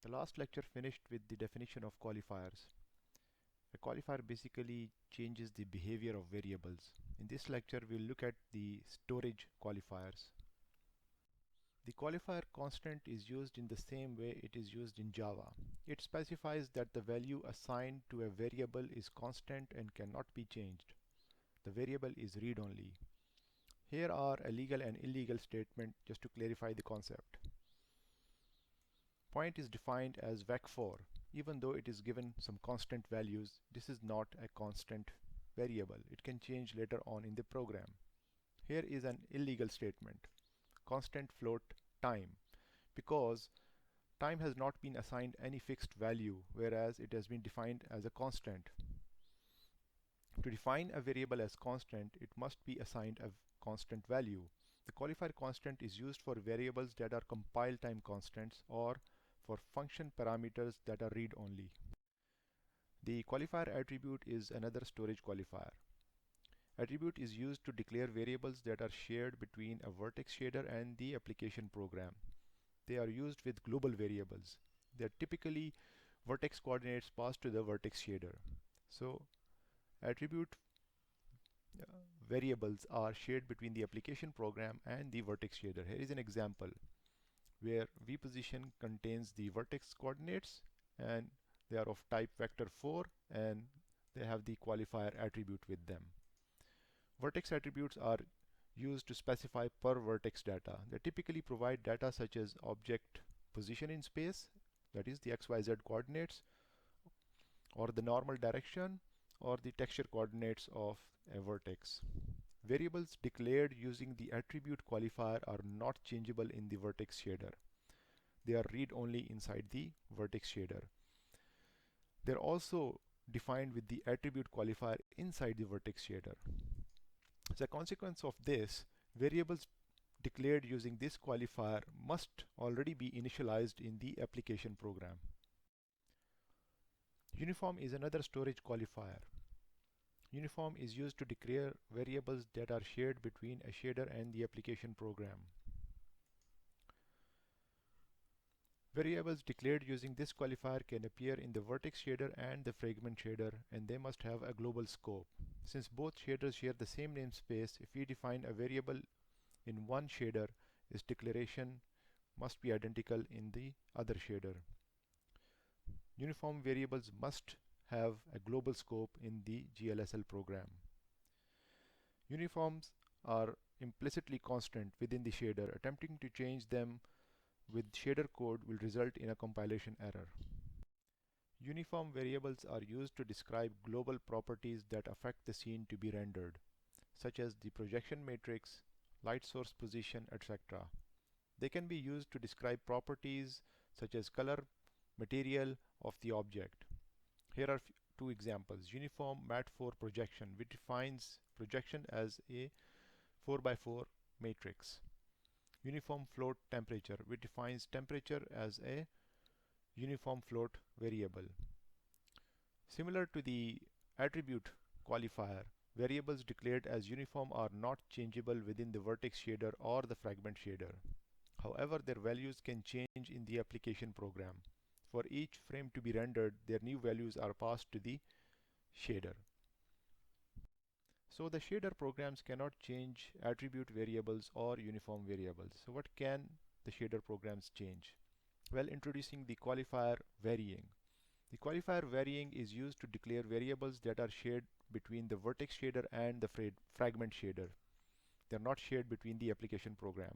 The last lecture finished with the definition of qualifiers. A qualifier basically changes the behavior of variables. In this lecture, we'll look at the storage qualifiers. The qualifier constant is used in the same way it is used in Java. It specifies that the value assigned to a variable is constant and cannot be changed. The variable is read-only. Here are a legal and illegal statement just to clarify the concept. Point is defined as vec4. Even though it is given some constant values, this is not a constant variable. It can change later on in the program. Here is an illegal statement. Constant float time, because time has not been assigned any fixed value, whereas it has been defined as a constant. To define a variable as constant, it must be assigned a constant value. The qualifier constant is used for variables that are compile time constants or for function parameters that are read-only. The qualifier attribute is another storage qualifier. Attribute is used to declare variables that are shared between a Vertex shader and the application program. They are used with global variables. They are typically vertex coordinates passed to the Vertex shader. So attribute variables are shared between the application program and the Vertex shader. Here is an example where vPosition contains the vertex coordinates and they are of type vector4 and they have the qualifier attribute with them. Vertex attributes are used to specify per vertex data. They typically provide data such as object position in space, that is the XYZ coordinates, or the normal direction, or the texture coordinates of a vertex. Variables declared using the attribute qualifier are not changeable in the vertex shader. They are read-only inside the vertex shader. They're also defined with the attribute qualifier inside the vertex shader. As a consequence of this, variables declared using this qualifier must already be initialized in the application program. Uniform is another storage qualifier. Uniform is used to declare variables that are shared between a shader and the application program. Variables declared using this qualifier can appear in the vertex shader and the fragment shader, and they must have a global scope. Since both shaders share the same namespace, if we define a variable in one shader, its declaration must be identical in the other shader. Uniform variables must have a global scope in the GLSL program. Uniforms are implicitly constant within the shader. Attempting to change them with shader code will result in a compilation error. Uniform variables are used to describe global properties that affect the scene to be rendered, such as the projection matrix, light source position, etc. They can be used to describe properties such as color, material of the object. Here are two examples. Uniform mat4 projection, which defines projection as a 4x4 matrix. Uniform float temperature, which defines temperature as a uniform float variable. Similar to the attribute qualifier, variables declared as uniform are not changeable within the vertex shader or the fragment shader. However, their values can change in the application program. For each frame to be rendered, their new values are passed to the shader. So the shader programs cannot change attribute variables or uniform variables. So what can the shader programs change? Well, introducing the qualifier varying. The qualifier varying is used to declare variables that are shared between the vertex shader and the fragment shader. They are not shared between the application program.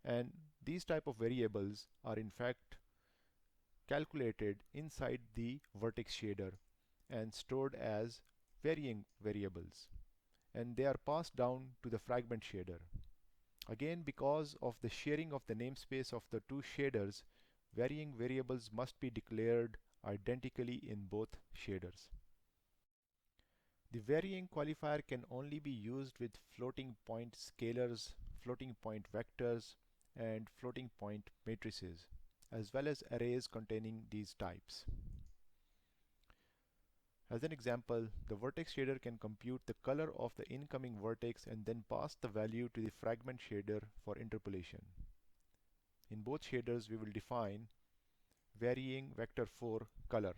And these type of variables are in fact calculated inside the vertex shader and stored as varying variables, and they are passed down to the fragment shader. Again, because of the sharing of the namespace of the two shaders, varying variables must be declared identically in both shaders. The varying qualifier can only be used with floating point scalars, floating point vectors, and floating point matrices, as well as arrays containing these types. As an example, the vertex shader can compute the color of the incoming vertex and then pass the value to the fragment shader for interpolation. In both shaders, we will define varying vector 4 color.